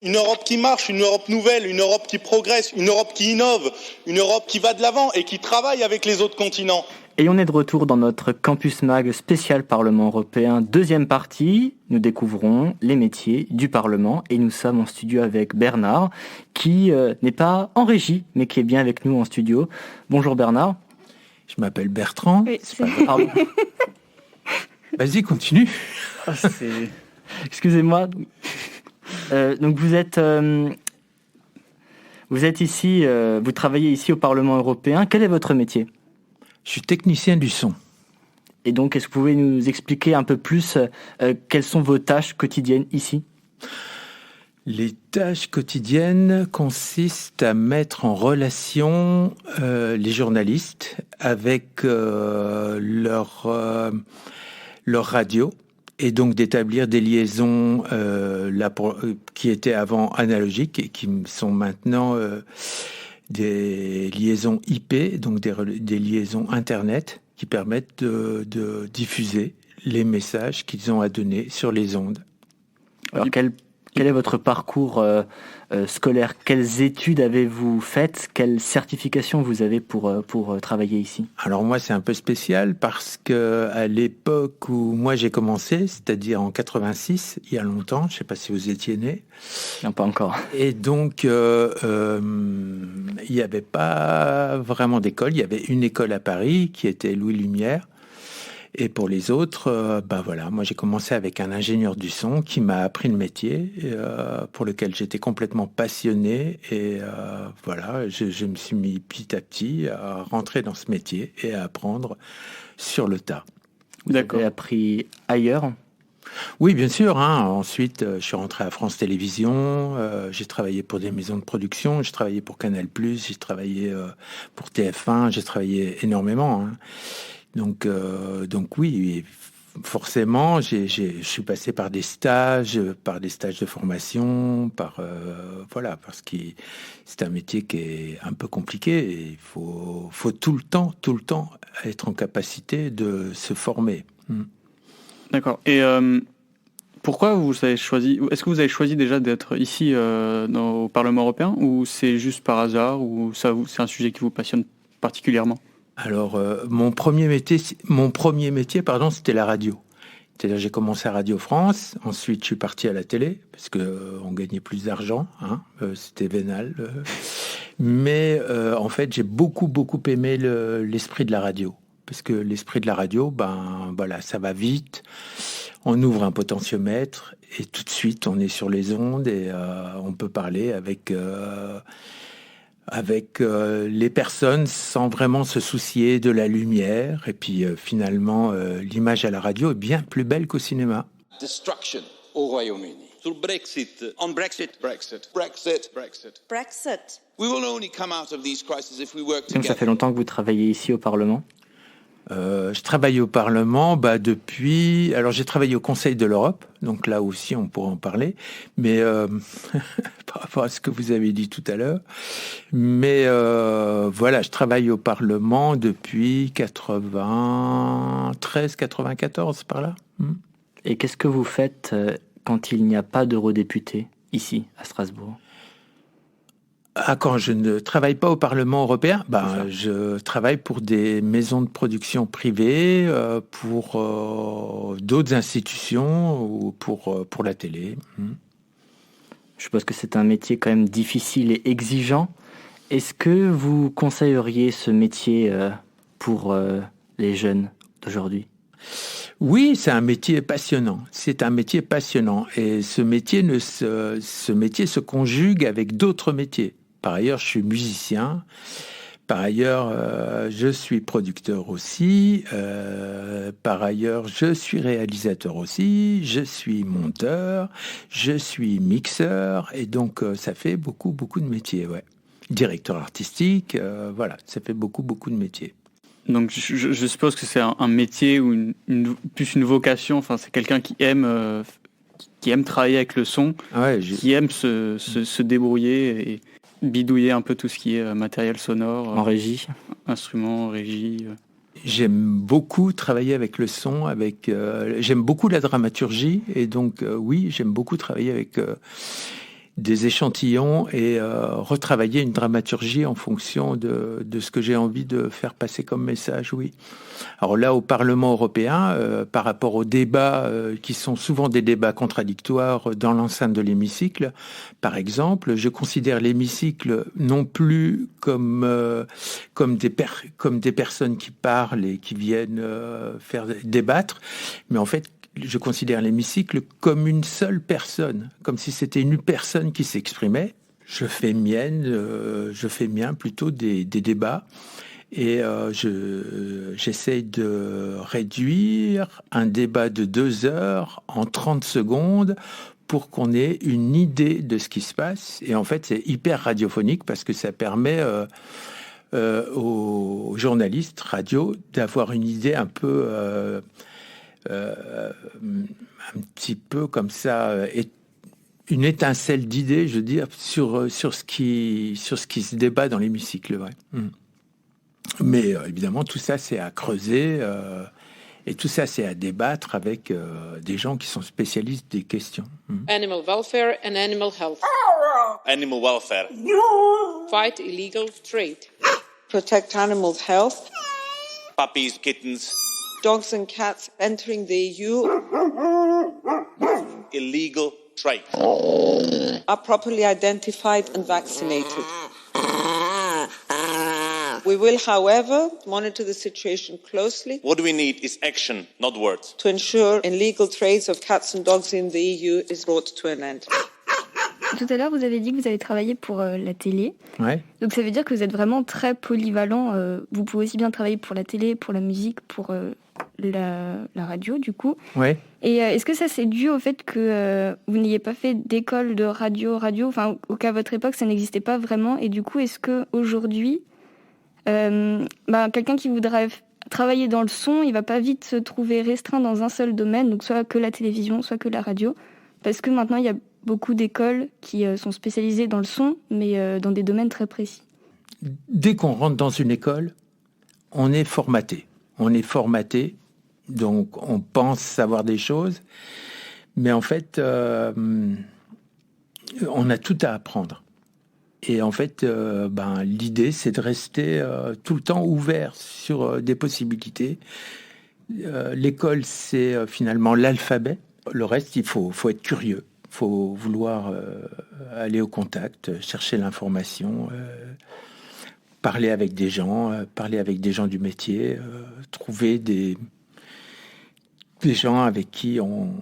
Une Europe qui marche, une Europe nouvelle, une Europe qui progresse, une Europe qui innove, une Europe qui va de l'avant et qui travaille avec les autres continents. Et on est de retour dans notre Campus Mag spécial Parlement européen. Deuxième partie, nous découvrons les métiers du Parlement et nous sommes en studio avec Bernard qui n'est pas en régie mais qui est bien avec nous en studio. Bonjour Bernard. Je m'appelle Bertrand. Oui, pardon. Vas-y, continue. Excusez-moi. Donc vous êtes ici, vous travaillez ici au Parlement européen. Quel est votre métier ? Je suis technicien du son. Et donc, est-ce que vous pouvez nous expliquer un peu plus quelles sont vos tâches quotidiennes ici ? Les tâches quotidiennes consistent à mettre en relation les journalistes avec leur radio et donc d'établir des liaisons qui étaient avant analogiques et qui sont maintenant des liaisons IP, donc des liaisons Internet qui permettent de diffuser les messages qu'ils ont à donner sur les ondes. Alors, quel est votre parcours scolaire ? Quelles études avez-vous faites ? Quelle certification vous avez pour travailler ici ? Alors moi, c'est un peu spécial parce que à l'époque où moi j'ai commencé, c'est-à-dire en 86, il y a longtemps, je ne sais pas si vous étiez né. Non, pas encore. Et donc, il n'y avait pas vraiment d'école. Il y avait une école à Paris qui était Louis Lumière. Et pour les autres, moi j'ai commencé avec un ingénieur du son qui m'a appris le métier, pour lequel j'étais complètement passionné. Et je me suis mis petit à petit à rentrer dans ce métier et à apprendre sur le tas. Vous avez appris ailleurs ? Oui, bien sûr. Ensuite, je suis rentré à France Télévisions. J'ai travaillé pour des maisons de production. J'ai travaillé pour Canal+. J'ai travaillé pour TF1. J'ai travaillé énormément. Donc oui, forcément, je suis passé par des stages de formation, parce que c'est un métier qui est un peu compliqué et il faut tout le temps être en capacité de se former. D'accord. Et pourquoi est-ce que vous avez choisi déjà d'être ici au Parlement européen, ou c'est juste par hasard, ou c'est un sujet qui vous passionne particulièrement ? Alors, mon premier métier, c'était la radio. C'est-à-dire, j'ai commencé à Radio France, ensuite je suis parti à la télé, parce que on gagnait plus d'argent, c'était vénal. Mais en fait, j'ai beaucoup aimé l'esprit de la radio. Parce que l'esprit de la radio, ça va vite. On ouvre un potentiomètre et tout de suite, on est sur les ondes et on peut parler avec les personnes sans vraiment se soucier de la lumière. Et puis finalement, l'image à la radio est bien plus belle qu'au cinéma. Destruction au Royaume-Uni. Sur le Brexit. On Brexit. Brexit. Brexit. Brexit. Brexit. We will only come out of these crises if we work together. Donc ça fait longtemps que vous travaillez ici au Parlement ? Je travaille au Parlement depuis... Alors, j'ai travaillé au Conseil de l'Europe, donc là aussi, on pourra en parler, mais par rapport à ce que vous avez dit tout à l'heure. Mais je travaille au Parlement depuis 93-94, par là. Et qu'est-ce que vous faites quand il n'y a pas d'eurodéputés ici, à Strasbourg ? Quand je ne travaille pas au Parlement européen, je travaille pour des maisons de production privées, pour d'autres institutions ou pour la télé. Je suppose que c'est un métier quand même difficile et exigeant. Est-ce que vous conseilleriez ce métier pour les jeunes d'aujourd'hui ? Oui, c'est un métier passionnant. Et ce métier se conjugue avec d'autres métiers. Par ailleurs, je suis musicien. Par ailleurs, je suis producteur aussi. Par ailleurs, je suis réalisateur aussi. Je suis monteur. Je suis mixeur. Et donc, ça fait beaucoup de métiers, ouais. Directeur artistique, ça fait beaucoup de métiers. Donc, je suppose que c'est un métier ou plus une vocation. Enfin, c'est quelqu'un qui aime travailler avec le son, qui aime se débrouiller et bidouiller un peu tout ce qui est matériel sonore. En régie. Instruments, régie. J'aime beaucoup travailler avec le son, j'aime beaucoup la dramaturgie, et donc oui, j'aime beaucoup travailler avec des échantillons et retravailler une dramaturgie en fonction de ce que j'ai envie de faire passer comme message, oui. Alors là, au Parlement européen, par rapport aux débats qui sont souvent des débats contradictoires dans l'enceinte de l'hémicycle, par exemple, je considère l'hémicycle non plus comme des personnes qui parlent et qui viennent faire débattre, mais en fait, je considère l'hémicycle comme une seule personne, comme si c'était une personne qui s'exprimait. Je fais mien plutôt des débats et j'essaye de réduire un débat de 2 heures en 30 secondes pour qu'on ait une idée de ce qui se passe. Et en fait, c'est hyper radiophonique parce que ça permet aux journalistes radio d'avoir une idée un peu... un petit peu comme ça, une étincelle d'idées, je veux dire, sur ce qui se débat dans l'hémicycle. Ouais. Mais évidemment, tout ça, c'est à creuser et tout ça, c'est à débattre avec des gens qui sont spécialistes des questions. Animal welfare and animal health. Animal welfare. Fight illegal trade. Protect animal health. Puppies, kittens. Dogs and cats entering the EU Illegal trade. Are properly identified and vaccinated. We will, however, monitor the situation closely. What we need is action, not words. To ensure illegal trades of cats and dogs in the EU is brought to an end. Tout à l'heure, vous avez dit que vous avez travaillé pour la télé. Ouais. Donc ça veut dire que vous êtes vraiment très polyvalent. Vous pouvez aussi bien travailler pour la télé, pour la musique, pour la radio, du coup. Ouais. Et est-ce que ça, c'est dû au fait que vous n'ayez pas fait d'école de radio, enfin, au cas à votre époque, ça n'existait pas vraiment. Et du coup, est-ce qu'aujourd'hui, quelqu'un qui voudrait travailler dans le son, il va pas vite se trouver restreint dans un seul domaine, donc soit que la télévision, soit que la radio, parce que maintenant, il y a beaucoup d'écoles qui sont spécialisées dans le son, mais dans des domaines très précis. Dès qu'on rentre dans une école, on est formaté. Donc on pense savoir des choses, mais en fait, on a tout à apprendre. Et en fait, l'idée, c'est de rester tout le temps ouvert sur des possibilités. L'école, c'est finalement l'alphabet. Le reste, il faut être curieux. Il faut vouloir aller au contact, chercher l'information, parler avec des gens du métier, trouver des gens avec qui on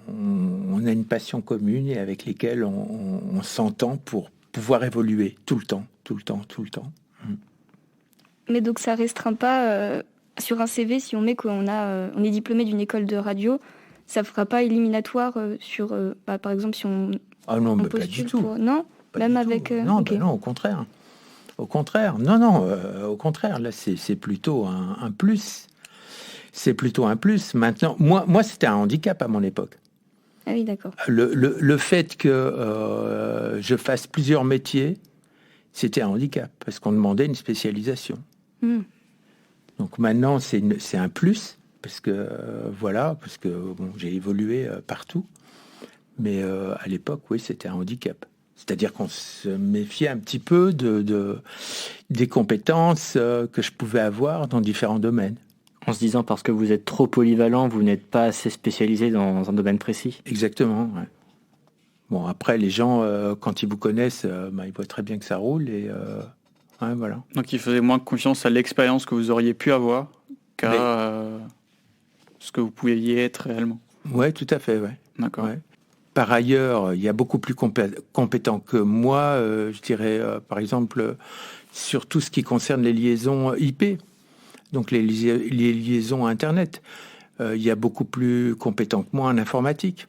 a une passion commune et avec lesquels on s'entend pour pouvoir évoluer tout le temps. Mais donc ça restreint pas sur un CV, si on met on est diplômé d'une école de radio, ça fera pas éliminatoire sur, par exemple, si on postule pas du tout. Non, pas même du avec. Tout. Non, okay. Non, au contraire. Au contraire. Là, c'est plutôt un plus. C'est plutôt un plus. Maintenant, moi, c'était un handicap à mon époque. Ah oui, d'accord. Le fait que je fasse plusieurs métiers, c'était un handicap parce qu'on demandait une spécialisation. Donc maintenant, c'est un plus. Parce que j'ai évolué partout, mais à l'époque, oui, c'était un handicap. C'est-à-dire qu'on se méfiait un petit peu des compétences que je pouvais avoir dans différents domaines. En se disant parce que vous êtes trop polyvalent, vous n'êtes pas assez spécialisé dans un domaine précis. Exactement. Ouais. Bon, après, les gens, quand ils vous connaissent, ils voient très bien que ça roule et voilà. Donc, ils faisaient moins confiance à l'expérience que vous auriez pu avoir qu'à ce que vous pouviez être réellement. Ouais, tout à fait, ouais. D'accord. Ouais. Par ailleurs, il y a beaucoup plus compétents que moi, je dirais, par exemple, sur tout ce qui concerne les liaisons IP, donc les liaisons Internet. Il y a beaucoup plus compétents que moi en informatique.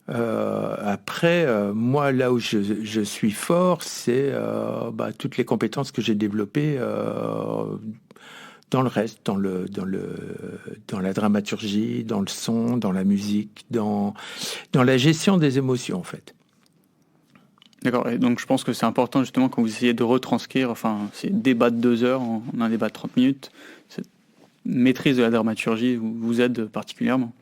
Après, moi, là où je suis fort, c'est toutes les compétences que j'ai développées dans le reste, dans la dramaturgie, dans le son, dans la musique, dans la gestion des émotions, en fait. D'accord, et donc je pense que c'est important justement quand vous essayez de retranscrire, ces débats de 2 heures en un débat de 30 minutes, cette maîtrise de la dramaturgie vous aide particulièrement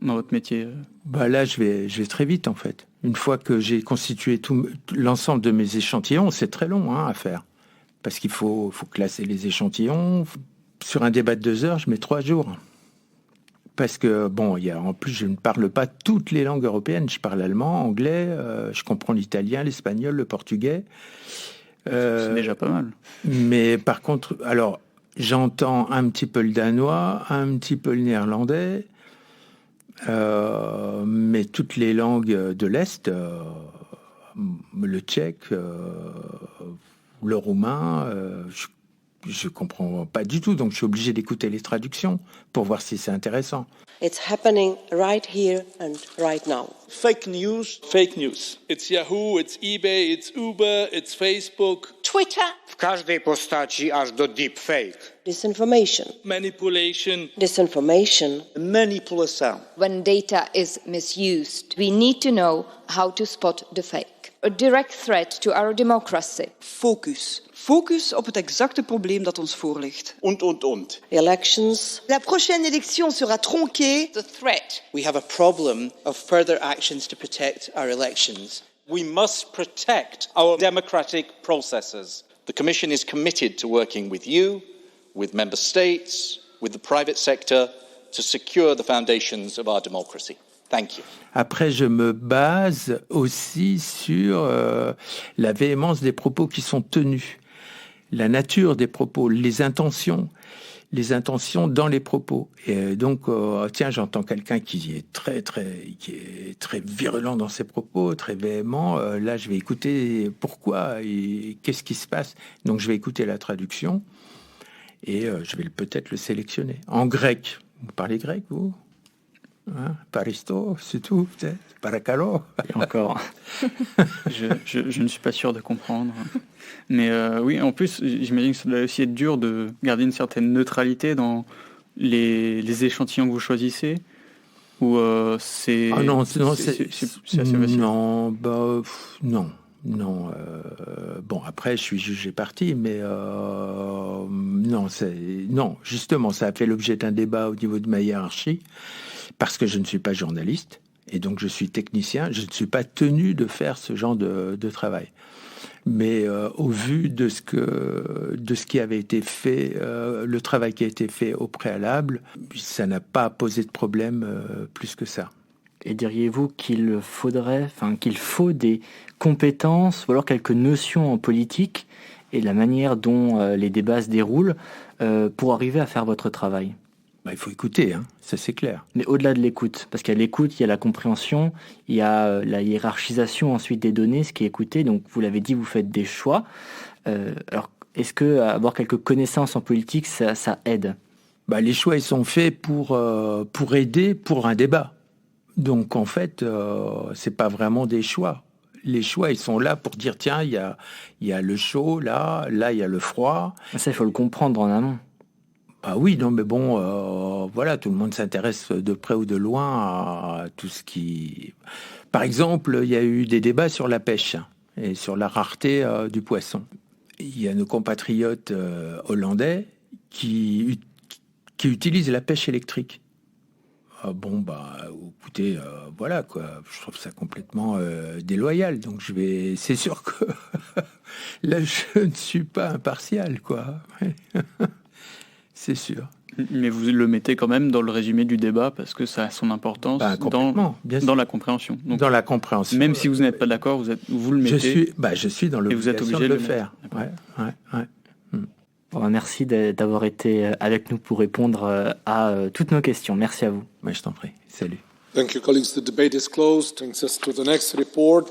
dans votre métier. Là, je vais très vite, en fait. Une fois que j'ai constitué tout l'ensemble de mes échantillons, c'est très long à faire. Parce qu'il faut classer les échantillons. Sur un débat de 2 heures, je mets 3 jours. Parce que, en plus, je ne parle pas toutes les langues européennes. Je parle allemand, anglais, je comprends l'italien, l'espagnol, le portugais. C'est déjà pas mal. Mais par contre, alors, j'entends un petit peu le danois, un petit peu le néerlandais, mais toutes les langues de l'Est, le tchèque, le roumain, je comprends pas du tout, donc je suis obligé d'écouter les traductions pour voir si c'est intéressant. It's happening right here and right now. Fake news. Fake news. It's Yahoo, it's eBay, it's Uber, it's Facebook. Twitter. W każdej postaci aż do deepfake. Disinformation. Manipulation. Disinformation. Manipulation. When data is misused, we need to know how to spot the fake. A direct threat to our democracy. Focus. Focus op het exacte probleem dat ons voorligt. Und. Elections. La prochaine élection sera tronquée. The threat. We have a problem of further actions to protect our elections. We must protect our democratic processes. The Commission is committed to working with you, with Member States, with the private sector to secure the foundations of our democracy. Thank you. Après, je me base aussi sur la véhémence des propos qui sont tenus, la nature des propos, les intentions dans les propos. Et donc, j'entends quelqu'un qui est très virulent dans ses propos, très véhément. Là, je vais écouter pourquoi et qu'est-ce qui se passe. Donc, je vais écouter la traduction et je vais peut-être le sélectionner. En grec, vous parlez grec, vous ? Paristo, c'est tout, peut-être. Paracalo. Et encore, je ne suis pas sûr de comprendre. Mais oui, en plus, j'imagine que ça doit aussi être dur de garder une certaine neutralité dans les échantillons que vous choisissez. Ou c'est... Ah non, c'est assez facile. Non, non. Bon, après, je suis jugé parti, mais non, justement, ça a fait l'objet d'un débat au niveau de ma hiérarchie. Parce que je ne suis pas journaliste, et donc je suis technicien, je ne suis pas tenu de faire ce genre de travail. Mais au vu de ce qui avait été fait, le travail qui a été fait au préalable, ça n'a pas posé de problème plus que ça. Et diriez-vous qu'il faut des compétences ou alors quelques notions en politique et la manière dont les débats se déroulent pour arriver à faire votre travail ? Il faut écouter, ça c'est clair. Mais au-delà de l'écoute, parce qu'à l'écoute, il y a la compréhension, il y a la hiérarchisation ensuite des données, ce qui est écouté. Donc vous l'avez dit, vous faites des choix. Alors est-ce que avoir quelques connaissances en politique, ça aide ? Les choix, ils sont faits pour aider pour un débat. Donc en fait, c'est pas vraiment des choix. Les choix, ils sont là pour dire, tiens, il y a le chaud, là il y a le froid. Ça, il faut le comprendre en amont. Oui, non, mais bon, voilà, tout le monde s'intéresse de près ou de loin à tout ce qui... Par exemple, il y a eu des débats sur la pêche et sur la rareté du poisson. Il y a nos compatriotes hollandais qui utilisent la pêche électrique. Écoutez, voilà, quoi, je trouve ça complètement déloyal. Donc c'est sûr que là, je ne suis pas impartial, quoi. C'est sûr. Mais vous le mettez quand même dans le résumé du débat parce que ça a son importance dans la compréhension. Donc, dans la compréhension. Même si vous n'êtes pas d'accord, vous le mettez. Je suis dans l'obligation de le faire. Ouais. Bon, merci d'avoir été avec nous pour répondre à toutes nos questions. Merci à vous. Je t'en prie. Salut. Thank you, colleagues. The debate is closed. Brings us to the next report.